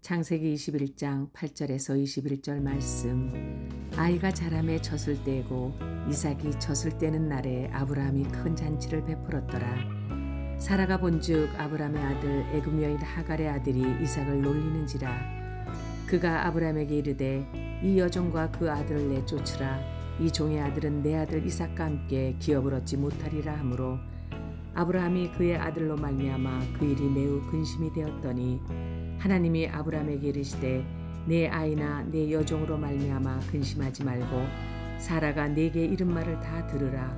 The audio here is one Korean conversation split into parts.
창세기 21장 8절에서 21절 말씀. 아이가 자라매 젖을 떼고 이삭이 젖을 떼는 날에 아브라함이 큰 잔치를 베풀었더라. 사라가 본즉 아브라함의 아들 애굽 여인 하갈의 아들이 이삭을 놀리는지라. 그가 아브라함에게 이르되 이 여종과 그 아들을 내쫓으라. 이 종의 아들은 내 아들 이삭과 함께 기업을 얻지 못하리라 하므로 아브라함이 그의 아들로 말미암아 그 일이 매우 근심이 되었더니 하나님이 아브라함에게 이르시되 내 아이나 내 여종으로 말미암아 근심하지 말고 사라가 네게 이른 말을 다 들으라.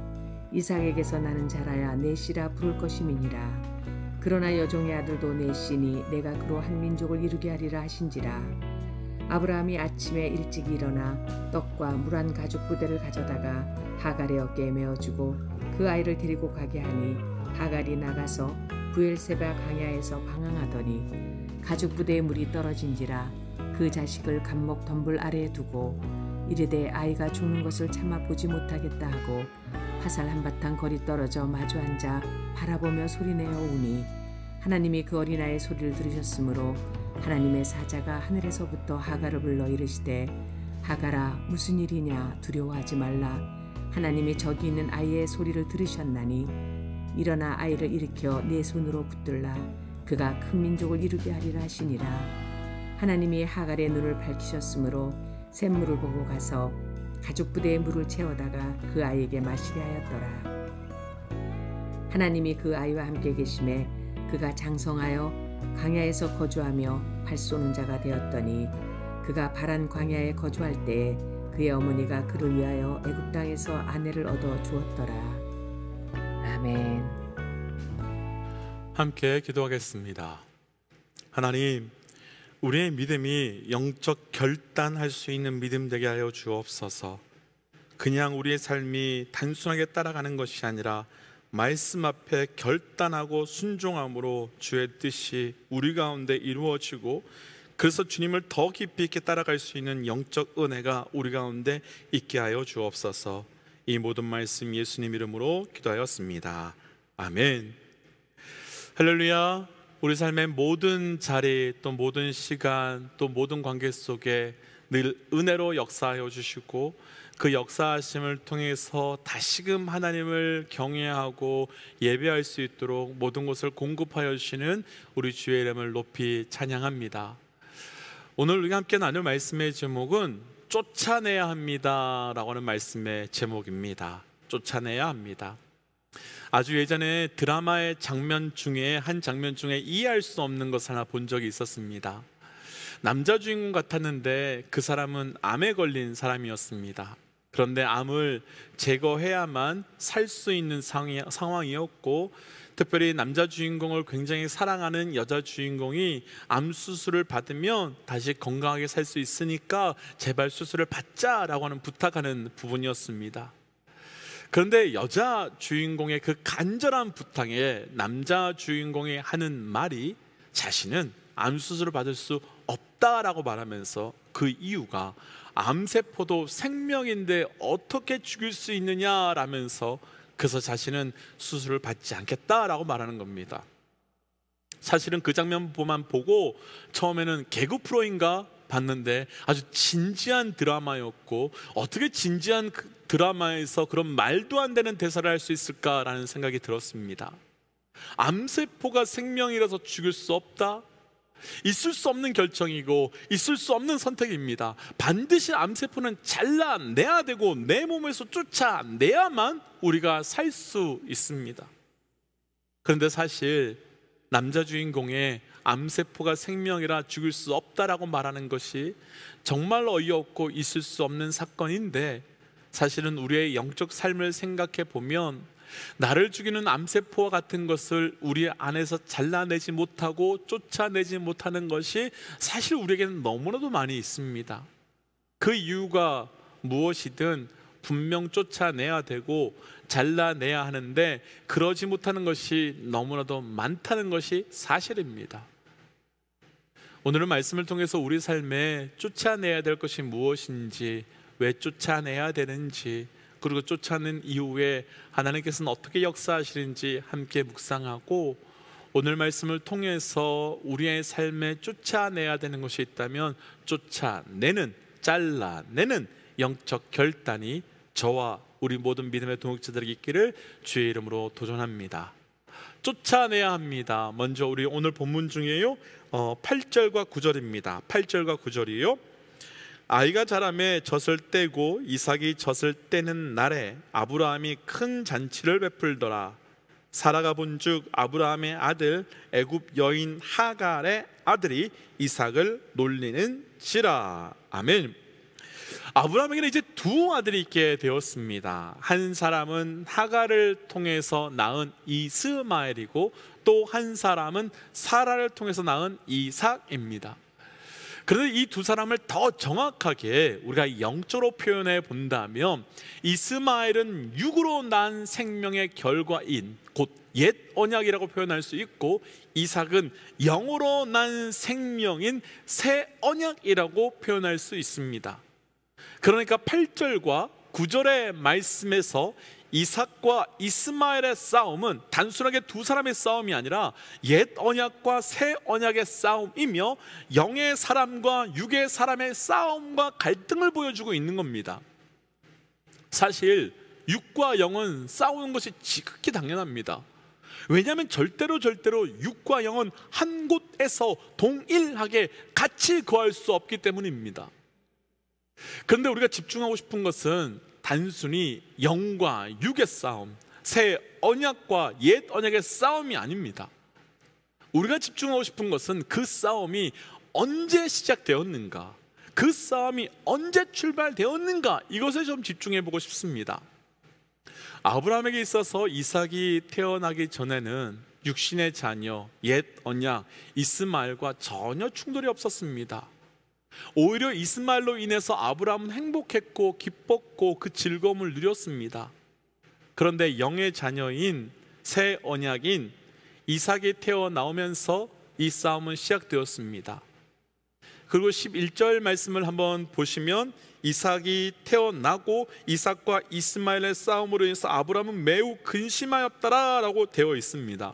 이삭에게서 나는 자라야 내 씨라 부를 것임이니라. 그러나 여종의 아들도 내 씨니 내가 그로 한 민족을 이루게 하리라 하신지라. 아브라함이 아침에 일찍 일어나 떡과 물 한 가죽 부대를 가져다가 하갈의 어깨에 메어주고 그 아이를 데리고 가게 하니 하갈이 나가서 부엘세바 강야에서 방황하더니 가죽 부대에 물이 떨어진지라. 그 자식을 감목 덤불 아래에 두고 이르되 아이가 죽는 것을 참아 보지 못하겠다 하고 화살 한바탕 거리 떨어져 마주 앉아 바라보며 소리내어 우니 하나님이 그 어린아이의 소리를 들으셨으므로 하나님의 사자가 하늘에서부터 하갈을 불러 이르시되 하갈아 무슨 일이냐 두려워하지 말라. 하나님이 저기 있는 아이의 소리를 들으셨나니 일어나 아이를 일으켜 네 손으로 붙들라. 그가 큰 민족을 이루게 하리라 하시니라. 하나님이 하갈의 눈을 밝히셨으므로 샘물을 보고 가서 가죽 부대에 물을 채워다가 그 아이에게 마시게 하였더라. 하나님이 그 아이와 함께 계심에 그가 장성하여 광야에서 거주하며 활 쏘는 자가 되었더니 그가 바란 광야에 거주할 때에 그의 어머니가 그를 위하여 애굽 땅에서 아내를 얻어 주었더라. 아멘. 함께 기도하겠습니다. 하나님, 우리의 믿음이 영적 결단할 수 있는 믿음 되게 하여 주옵소서. 그냥 우리의 삶이 단순하게 따라가는 것이 아니라 말씀 앞에 결단하고 순종함으로 주의 뜻이 우리 가운데 이루어지고 그래서 주님을 더 깊이 있게 따라갈 수 있는 영적 은혜가 우리 가운데 있게 하여 주옵소서. 이 모든 말씀 예수님 이름으로 기도하였습니다. 아멘. 할렐루야. 우리 삶의 모든 자리 또 모든 시간 또 모든 관계 속에 늘 은혜로 역사하여 주시고 그 역사하심을 통해서 다시금 하나님을 경외하고 예배할 수 있도록 모든 것을 공급하여 주시는 우리 주의 이름을 높이 찬양합니다. 오늘 우리가 함께 나눌 말씀의 제목은 쫓아내야 합니다 라고 하는 말씀의 제목입니다. 쫓아내야 합니다. 아주 예전에 드라마의 장면 중에 한 장면 중에 이해할 수 없는 것을 하나 본 적이 있었습니다. 남자 주인공 같았는데 그 사람은 암에 걸린 사람이었습니다. 그런데 암을 제거해야만 살 수 있는 상황이었고 특별히 남자 주인공을 굉장히 사랑하는 여자 주인공이 암 수술을 받으면 다시 건강하게 살 수 있으니까 제발 수술을 받자라고 하는 부탁하는 부분이었습니다. 그런데 여자 주인공의 그 간절한 부탁에 남자 주인공이 하는 말이 자신은 암 수술을 받을 수 없다라고 말하면서 그 이유가 암세포도 생명인데 어떻게 죽일 수 있느냐라면서 그래서 자신은 수술을 받지 않겠다라고 말하는 겁니다. 사실은 그 장면만 보고 처음에는 개그 프로인가 봤는데 아주 진지한 드라마였고 어떻게 진지한 드라마에서 그런 말도 안 되는 대사를 할 수 있을까라는 생각이 들었습니다. 암세포가 생명이라서 죽일 수 없다? 있을 수 없는 결정이고 있을 수 없는 선택입니다. 반드시 암세포는 잘라내야 되고 내 몸에서 쫓아내야만 우리가 살 수 있습니다. 그런데 사실 남자 주인공의 암세포가 생명이라 죽일 수 없다라고 말하는 것이 정말 어이없고 있을 수 없는 사건인데 사실은 우리의 영적 삶을 생각해 보면 나를 죽이는 암세포와 같은 것을 우리 안에서 잘라내지 못하고 쫓아내지 못하는 것이 사실 우리에게는 너무나도 많이 있습니다. 그 이유가 무엇이든 분명 쫓아내야 되고 잘라내야 하는데 그러지 못하는 것이 너무나도 많다는 것이 사실입니다. 오늘은 말씀을 통해서 우리 삶에 쫓아내야 될 것이 무엇인지, 왜 쫓아내야 되는지, 그리고 쫓아낸 이후에 하나님께서는 어떻게 역사하시는지 함께 묵상하고 오늘 말씀을 통해서 우리의 삶에 쫓아내야 되는 것이 있다면 쫓아내는, 잘라내는 영적 결단이 저와 우리 모든 믿음의 동역자들에게 있기를 주의 이름으로 도전합니다. 쫓아내야 합니다. 먼저 우리 오늘 본문 중에요 8절과 9절입니다. 8절과 9절이요. 아이가 자라매 젖을 떼고 이삭이 젖을 떼는 날에 아브라함이 큰 잔치를 베풀더라. 사라가 본즉 아브라함의 아들 애굽 여인 하갈의 아들이 이삭을 놀리는지라. 아멘. 아브라함에게는 이제 두 아들이 있게 되었습니다. 한 사람은 하갈을 통해서 낳은 이스마엘이고 또 한 사람은 사라를 통해서 낳은 이삭입니다. 그런데 이 두 사람을 더 정확하게 우리가 영적으로 표현해 본다면 이스마엘은 육으로 난 생명의 결과인 곧 옛 언약이라고 표현할 수 있고, 이삭은 영으로 난 생명인 새 언약이라고 표현할 수 있습니다. 그러니까 8절과 9절의 말씀에서 이삭과 이스마엘의 싸움은 단순하게 두 사람의 싸움이 아니라 옛 언약과 새 언약의 싸움이며 영의 사람과 육의 사람의 싸움과 갈등을 보여주고 있는 겁니다. 사실 육과 영은 싸우는 것이 지극히 당연합니다. 왜냐하면 절대로 육과 영은 한 곳에서 동일하게 같이 거할 수 없기 때문입니다. 그런데 우리가 집중하고 싶은 것은 단순히 영과 육의 싸움, 새 언약과 옛 언약의 싸움이 아닙니다. 우리가 집중하고 싶은 것은 그 싸움이 언제 시작되었는가, 그 싸움이 언제 출발되었는가, 이것에 좀 집중해 보고 싶습니다. 아브라함에게 있어서 이삭이 태어나기 전에는 육신의 자녀, 옛 언약, 이스마엘과 전혀 충돌이 없었습니다. 오히려 이스마엘로 인해서 아브라함은 행복했고 기뻤고 그 즐거움을 누렸습니다. 그런데 영의 자녀인 새 언약인 이삭이 태어나오면서 이 싸움은 시작되었습니다. 그리고 11절 말씀을 한번 보시면 이삭이 태어나고 이삭과 이스마엘의 싸움으로 인해서 아브라함은 매우 근심하였더라라고 되어 있습니다.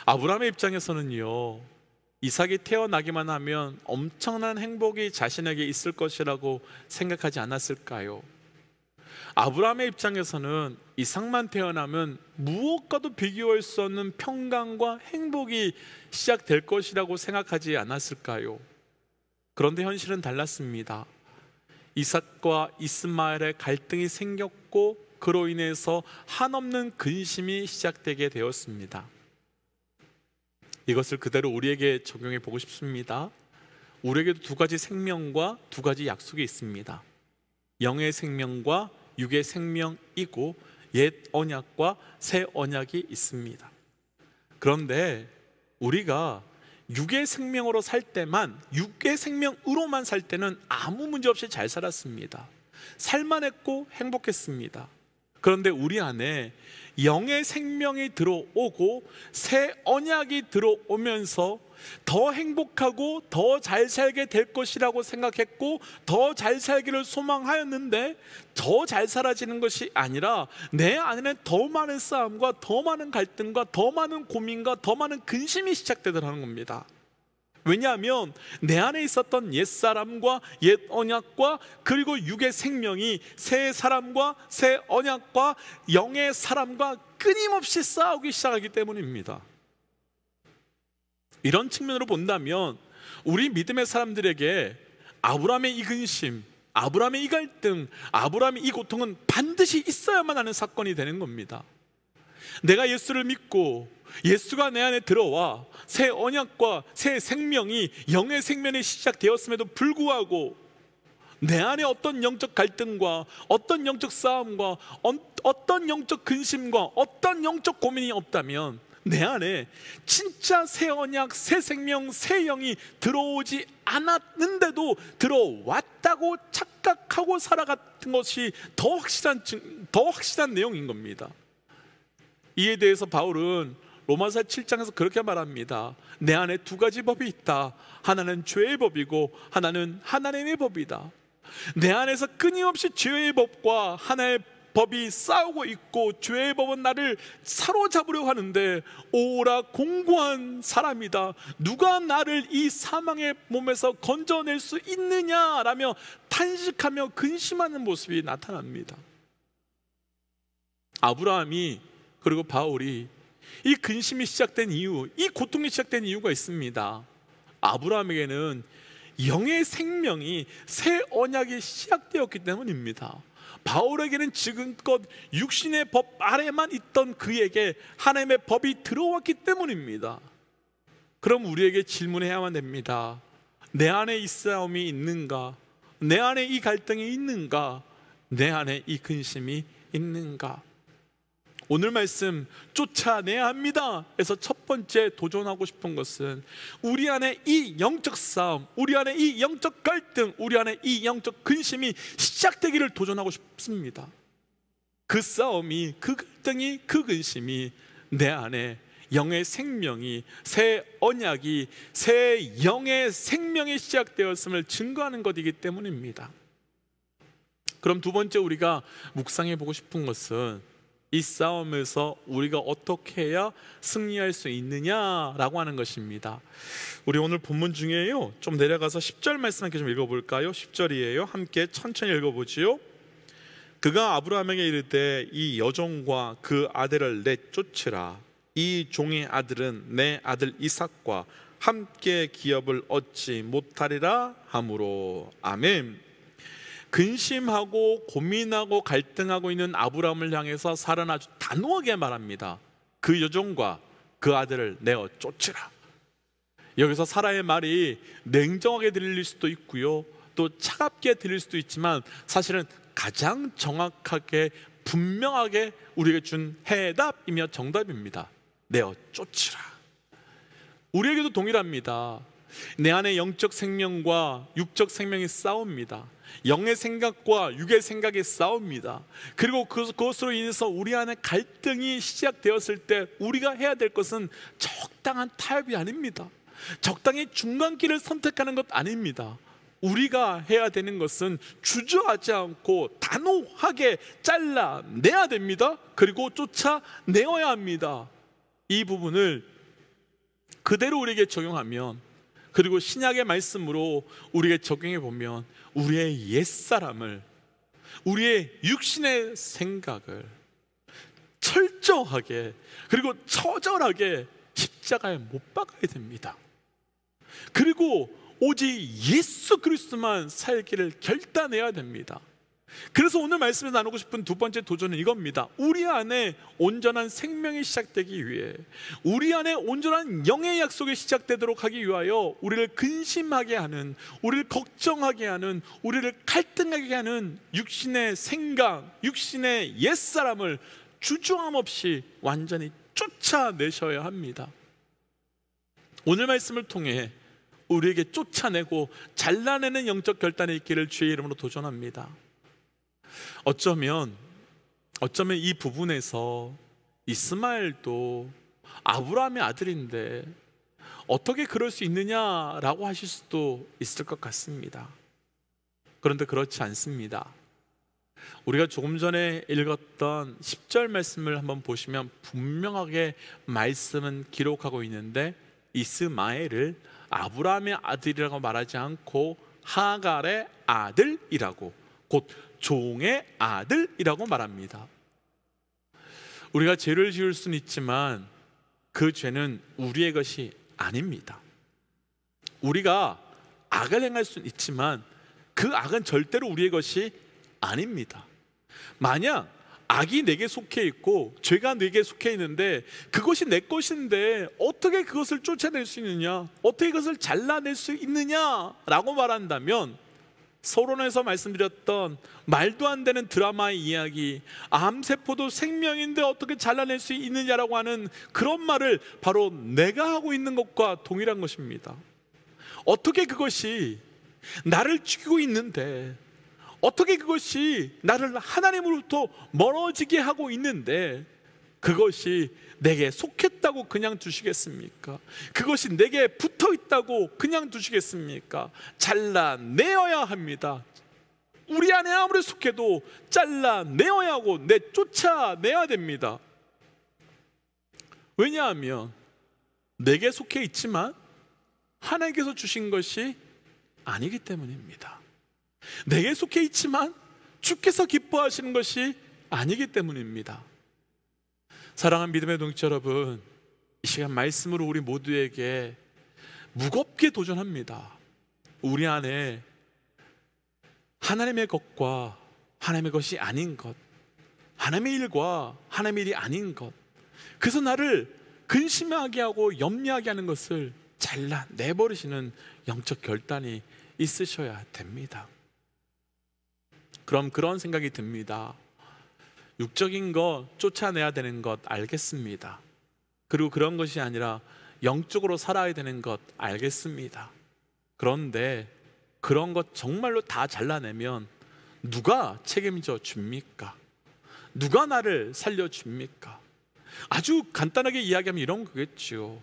아브라함의 입장에서는요, 이삭이 태어나기만 하면 엄청난 행복이 자신에게 있을 것이라고 생각하지 않았을까요? 아브라함의 입장에서는 이삭만 태어나면 무엇과도 비교할 수 없는 평강과 행복이 시작될 것이라고 생각하지 않았을까요? 그런데 현실은 달랐습니다. 이삭과 이스마엘의 갈등이 생겼고 그로 인해서 한없는 근심이 시작되게 되었습니다. 이것을 그대로 우리에게 적용해 보고 싶습니다. 우리에게도 두 가지 생명과 두 가지 약속이 있습니다. 영의 생명과 육의 생명이고 옛 언약과 새 언약이 있습니다. 그런데 우리가 육의 생명으로 살 때만, 육의 생명으로만 살 때는 아무 문제 없이 잘 살았습니다. 살만했고 행복했습니다. 그런데 우리 안에 영의 생명이 들어오고 새 언약이 들어오면서 더 행복하고 더 잘 살게 될 것이라고 생각했고 더 잘 살기를 소망하였는데 더 잘 살아지는 것이 아니라 내 안에는 더 많은 싸움과 더 많은 갈등과 더 많은 고민과 더 많은 근심이 시작되더라는 겁니다. 왜냐하면 내 안에 있었던 옛사람과 옛 언약과 그리고 육의 생명이 새 사람과 새 언약과 영의 사람과 끊임없이 싸우기 시작하기 때문입니다. 이런 측면으로 본다면 우리 믿음의 사람들에게 아브라함의 이 근심, 아브라함의 이 갈등, 아브라함의 이 고통은 반드시 있어야만 하는 사건이 되는 겁니다. 내가 예수를 믿고 예수가 내 안에 들어와 새 언약과 새 생명이 영의 생명이 시작되었음에도 불구하고 내 안에 어떤 영적 갈등과 어떤 영적 싸움과 어떤 영적 근심과 어떤 영적 고민이 없다면 내 안에 진짜 새 언약, 새 생명, 새 영이 들어오지 않았는데도 들어왔다고 착각하고 살아갔던 것이 더 확실한 내용인 겁니다. 이에 대해서 바울은 로마서 7장에서 그렇게 말합니다. 내 안에 두 가지 법이 있다. 하나는 죄의 법이고 하나는 하나님의 법이다. 내 안에서 끊임없이 죄의 법과 하나의 법이 싸우고 있고 죄의 법은 나를 사로잡으려고 하는데 오라 공고한 사람이다. 누가 나를 이 사망의 몸에서 건져낼 수 있느냐라며 탄식하며 근심하는 모습이 나타납니다. 아브라함이 그리고 바울이 이 근심이 시작된 이유, 이 고통이 시작된 이유가 있습니다. 아브라함에게는 영의 생명이 새 언약이 시작되었기 때문입니다. 바울에게는 지금껏 육신의 법 아래만 있던 그에게 하나님의 법이 들어왔기 때문입니다. 그럼 우리에게 질문해야만 됩니다. 내 안에 이 싸움이 있는가? 내 안에 이 갈등이 있는가? 내 안에 이 근심이 있는가? 오늘 말씀 쫓아내야 합니다 에서 첫 번째 도전하고 싶은 것은 우리 안에 이 영적 싸움, 우리 안에 이 영적 갈등, 우리 안에 이 영적 근심이 시작되기를 도전하고 싶습니다. 그 싸움이, 그 갈등이, 그 근심이 내 안에 영의 생명이, 새 언약이, 새 영의 생명이 시작되었음을 증거하는 것이기 때문입니다. 그럼 두 번째 우리가 묵상해 보고 싶은 것은 이 싸움에서 우리가 어떻게 해야 승리할 수 있느냐라고 하는 것입니다. 우리 오늘 본문 중에요, 좀 내려가서 10절 말씀 함께 좀 읽어볼까요? 10절이에요. 함께 천천히 읽어보지요. 그가 아브라함에게 이르되 이 여종과 그 아들을 내쫓으라. 이 종의 아들은 내 아들 이삭과 함께 기업을 얻지 못하리라 하므로. 아멘. 근심하고 고민하고 갈등하고 있는 아브라함을 향해서 사라는 아주 단호하게 말합니다. 그 여종과 그 아들을 내어 쫓으라. 여기서 사라의 말이 냉정하게 들릴 수도 있고요, 또 차갑게 들릴 수도 있지만 사실은 가장 정확하게 분명하게 우리에게 준 해답이며 정답입니다. 내어 쫓으라. 우리에게도 동일합니다. 내 안에 영적 생명과 육적 생명이 싸웁니다. 영의 생각과 육의 생각이 싸웁니다. 그리고 그것으로 인해서 우리 안에 갈등이 시작되었을 때 우리가 해야 될 것은 적당한 타협이 아닙니다. 적당히 중간길을 선택하는 것 아닙니다. 우리가 해야 되는 것은 주저하지 않고 단호하게 잘라내야 됩니다. 그리고 쫓아내어야 합니다. 이 부분을 그대로 우리에게 적용하면, 그리고 신약의 말씀으로 우리에게 적용해 보면 우리의 옛사람을, 우리의 육신의 생각을 철저하게 그리고 처절하게 십자가에 못 박아야 됩니다. 그리고 오직 예수 그리스도만 살기를 결단해야 됩니다. 그래서 오늘 말씀에 나누고 싶은 두 번째 도전은 이겁니다. 우리 안에 온전한 생명이 시작되기 위해, 우리 안에 온전한 영의 약속이 시작되도록 하기 위하여 우리를 근심하게 하는, 우리를 걱정하게 하는, 우리를 갈등하게 하는 육신의 생각, 육신의 옛사람을 주저함 없이 완전히 쫓아내셔야 합니다. 오늘 말씀을 통해 우리에게 쫓아내고 잘라내는 영적 결단이 있기를 주의 이름으로 도전합니다. 어쩌면 이 부분에서 이스마엘도 아브라함의 아들인데 어떻게 그럴 수 있느냐라고 하실 수도 있을 것 같습니다. 그런데 그렇지 않습니다. 우리가 조금 전에 읽었던 10절 말씀을 한번 보시면 분명하게 말씀은 기록하고 있는데 이스마엘을 아브라함의 아들이라고 말하지 않고 하갈의 아들이라고, 곧 종의 아들이라고 말합니다. 우리가 죄를 지을 수는 있지만 그 죄는 우리의 것이 아닙니다. 우리가 악을 행할 수는 있지만 그 악은 절대로 우리의 것이 아닙니다. 만약 악이 내게 속해 있고 죄가 내게 속해 있는데 그것이 내 것인데 어떻게 그것을 쫓아낼 수 있느냐, 어떻게 그것을 잘라낼 수 있느냐라고 말한다면, 서론에서 말씀드렸던 말도 안 되는 드라마의 이야기, 암세포도 생명인데 어떻게 잘라낼 수 있느냐라고 하는 그런 말을 바로 내가 하고 있는 것과 동일한 것입니다. 어떻게 그것이 나를 죽이고 있는데, 어떻게 그것이 나를 하나님으로부터 멀어지게 하고 있는데 그것이 내게 속했다고 그냥 두시겠습니까? 그것이 내게 붙어 있다고 그냥 두시겠습니까? 잘라내어야 합니다. 우리 안에 아무리 속해도 잘라내어야 하고 내쫓아내야 됩니다. 왜냐하면 내게 속해 있지만 하나님께서 주신 것이 아니기 때문입니다. 내게 속해 있지만 주께서 기뻐하시는 것이 아니기 때문입니다. 사랑하는 믿음의 동지 여러분, 이 시간 말씀으로 우리 모두에게 무겁게 도전합니다. 우리 안에 하나님의 것과 하나님의 것이 아닌 것, 하나님의 일과 하나님의 일이 아닌 것, 그래서 나를 근심하게 하고 염려하게 하는 것을 잘라내버리시는 영적 결단이 있으셔야 됩니다. 그럼 그런 생각이 듭니다. 육적인 것 쫓아내야 되는 것 알겠습니다. 그리고 그런 것이 아니라 영적으로 살아야 되는 것 알겠습니다. 그런데 그런 것 정말로 다 잘라내면 누가 책임져 줍니까? 누가 나를 살려줍니까? 아주 간단하게 이야기하면 이런 거겠죠.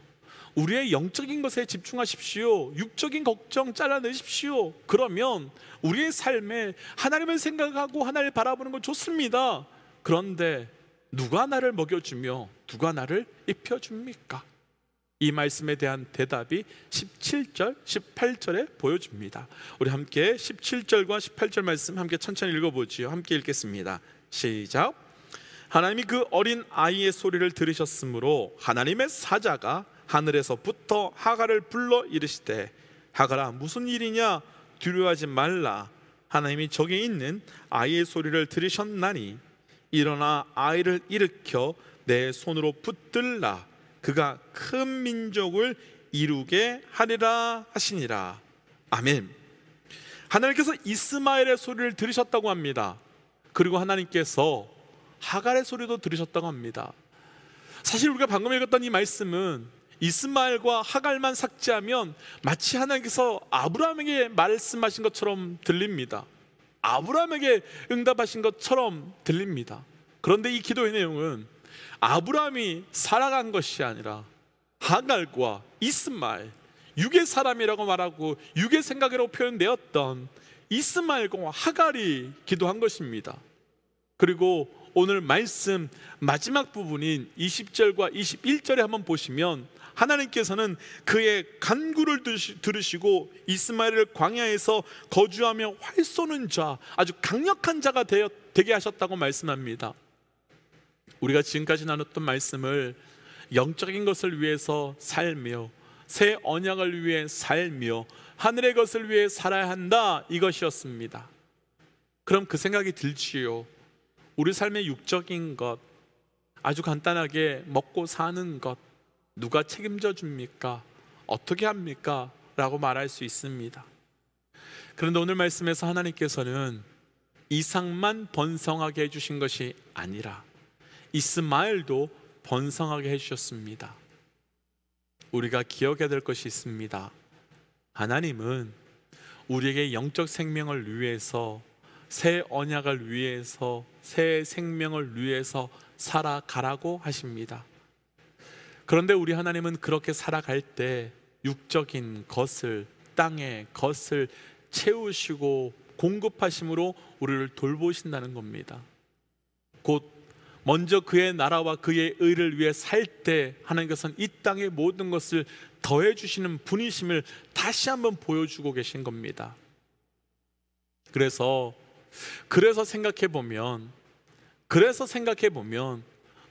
우리의 영적인 것에 집중하십시오. 육적인 걱정 잘라내십시오. 그러면 우리의 삶에 하나님을 생각하고 하나님을 바라보는 건 좋습니다. 그런데 누가 나를 먹여주며 누가 나를 입혀줍니까? 이 말씀에 대한 대답이 17절, 18절에 보여줍니다. 우리 함께 17절과 18절 말씀 함께 천천히 읽어보지요. 함께 읽겠습니다. 시작. 하나님이 그 어린 아이의 소리를 들으셨으므로 하나님의 사자가 하늘에서부터 하갈을 불러 이르시되 하갈아 무슨 일이냐 두려워하지 말라. 하나님이 저기 있는 아이의 소리를 들으셨나니 일어나 아이를 일으켜 내 손으로 붙들라. 그가 큰 민족을 이루게 하리라 하시니라. 아멘. 하나님께서 이스마엘의 소리를 들으셨다고 합니다. 그리고 하나님께서 하갈의 소리도 들으셨다고 합니다. 사실 우리가 방금 읽었던 이 말씀은 이스마엘과 하갈만 삭제하면 마치 하나님께서 아브라함에게 말씀하신 것처럼 들립니다. 아브라함에게 응답하신 것처럼 들립니다. 그런데 이 기도의 내용은 아브라함이 살아간 것이 아니라 하갈과 이스마엘, 육의 사람이라고 말하고 육의 생각이라고 표현되었던 이스마엘과 하갈이 기도한 것입니다. 그리고 오늘 말씀 마지막 부분인 20절과 21절에 한번 보시면 하나님께서는 그의 간구를 들으시고 이스마엘을 광야에서 거주하며 활 쏘는 자, 아주 강력한 자가 되게 하셨다고 말씀합니다. 우리가 지금까지 나눴던 말씀을 영적인 것을 위해서 살며 새 언약을 위해 살며 하늘의 것을 위해 살아야 한다, 이것이었습니다. 그럼 그 생각이 들지요. 우리 삶의 육적인 것, 아주 간단하게 먹고 사는 것 누가 책임져 줍니까? 어떻게 합니까? 라고 말할 수 있습니다. 그런데 오늘 말씀에서 하나님께서는 이삭만 번성하게 해주신 것이 아니라 이스마엘도 번성하게 해주셨습니다. 우리가 기억해야 될 것이 있습니다. 하나님은 우리에게 영적 생명을 위해서, 새 언약을 위해서, 새 생명을 위해서 살아가라고 하십니다. 그런데 우리 하나님은 그렇게 살아갈 때 육적인 것을, 땅의 것을 채우시고 공급하심으로 우리를 돌보신다는 겁니다. 곧 먼저 그의 나라와 그의 의를 위해 살 때 하나님께서는 이 땅의 모든 것을 더해 주시는 분이심을 다시 한번 보여주고 계신 겁니다. 그래서 생각해 보면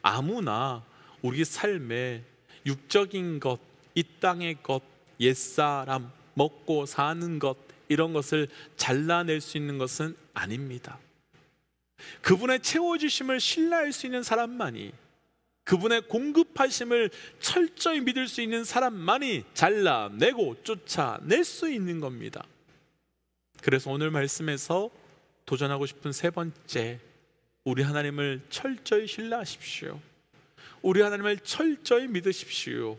아무나 우리 삶에 육적인 것, 이 땅의 것, 옛사람, 먹고 사는 것, 이런 것을 잘라낼 수 있는 것은 아닙니다. 그분의 채워주심을 신뢰할 수 있는 사람만이, 그분의 공급하심을 철저히 믿을 수 있는 사람만이 잘라내고 쫓아낼 수 있는 겁니다. 그래서 오늘 말씀에서 도전하고 싶은 세 번째, 우리 하나님을 철저히 신뢰하십시오. 우리 하나님을 철저히 믿으십시오.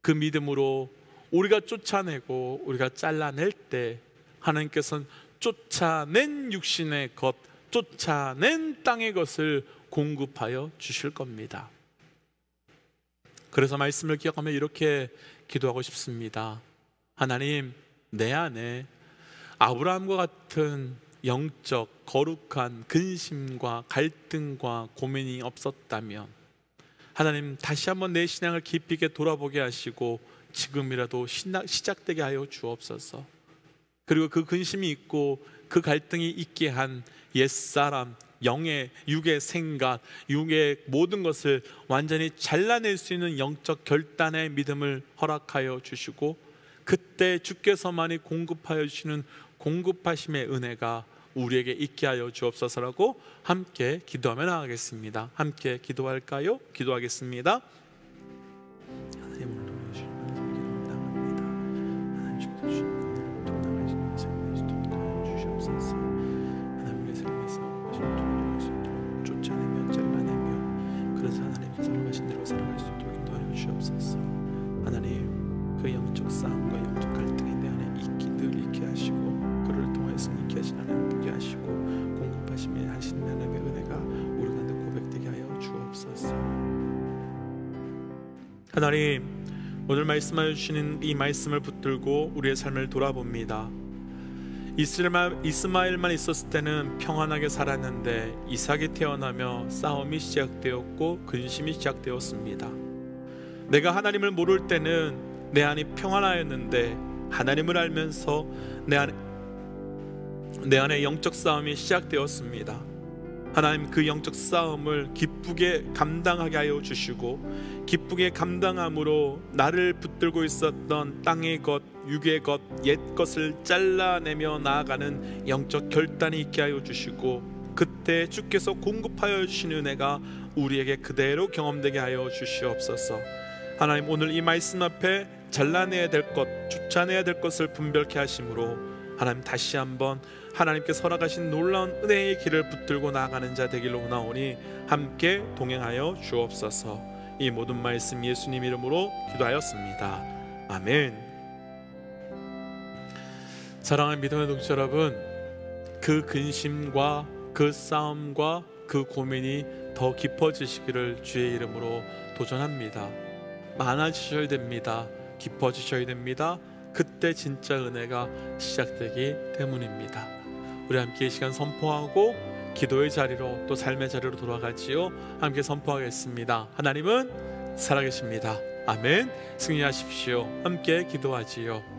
그 믿음으로 우리가 쫓아내고 우리가 잘라낼 때 하나님께서는 쫓아낸 육신의 것, 쫓아낸 땅의 것을 공급하여 주실 겁니다. 그래서 말씀을 기억하며 이렇게 기도하고 싶습니다. 하나님, 내 안에 아브라함과 같은 영적 거룩한 근심과 갈등과 고민이 없었다면 하나님 다시 한번 내 신앙을 깊이 있게 돌아보게 하시고 지금이라도 시작되게 하여 주옵소서. 그리고 그 근심이 있고 그 갈등이 있게 한 옛사람, 영의 육의 생각, 육의 모든 것을 완전히 잘라낼 수 있는 영적 결단의 믿음을 허락하여 주시고 그때 주께서만이 공급하여 주시는 공급하심의 은혜가 우리에게 있게 하여 주옵소서라고 함께 기도하며 나가겠습니다. 함께 기도할까요? 기도하겠습니다. 하나님 오늘 도와주시는 나갑니다. 하나님 주께서 주시는 은혜를 통당하시는 삶을 주시옵소서. 하나님의 삶에서 하시는 도움을 쫓아내며 잘라내며 그래서 하나님께서 살아가신 대로 살아갈 수 있도록 인도하여 주옵소서. 하나님 그 영적 싸움과 영적 갈등이 내 안에 늘 있게 하시고 그를 통해 승리케 하신 하나님 보게 하시고 공급하시며 하신 하나님의 은혜가 우리 가운데 고백되게 하여 주옵소서. 하나님 오늘 말씀하여 주시는 이 말씀을 붙들고 우리의 삶을 돌아봅니다. 이스마엘만 있었을 때는 평안하게 살았는데 이삭이 태어나며 싸움이 시작되었고 근심이 시작되었습니다. 내가 하나님을 모를 때는 내 안이 평안하였는데 하나님을 알면서 내 안에 영적 싸움이 시작되었습니다. 하나님 그 영적 싸움을 기쁘게 감당하게 하여 주시고 기쁘게 감당함으로 나를 붙들고 있었던 땅의 것, 육의 것, 옛 것을 잘라내며 나아가는 영적 결단이 있게 하여 주시고 그때 주께서 공급하여 주신 은혜가 우리에게 그대로 경험되게 하여 주시옵소서. 하나님 오늘 이 말씀 앞에 잘라내야 될 것, 쫓아내야 될 것을 분별케 하심으로 하나님 다시 한번 하나님께 설악하신 놀라운 은혜의 길을 붙들고 나아가는 자 되기를 원하오니 함께 동행하여 주옵소서. 이 모든 말씀 예수님 이름으로 기도하였습니다. 아멘. 사랑하는 믿음의 동지 여러분, 그 근심과 그 싸움과 그 고민이 더 깊어지시기를 주의 이름으로 도전합니다. 많아지셔야 됩니다. 깊어지셔야 됩니다. 그때 진짜 은혜가 시작되기 때문입니다. 우리 함께 이 시간 선포하고 기도의 자리로 또 삶의 자리로 돌아가지요. 함께 선포하겠습니다. 하나님은 살아계십니다. 아멘. 승리하십시오. 함께 기도하지요.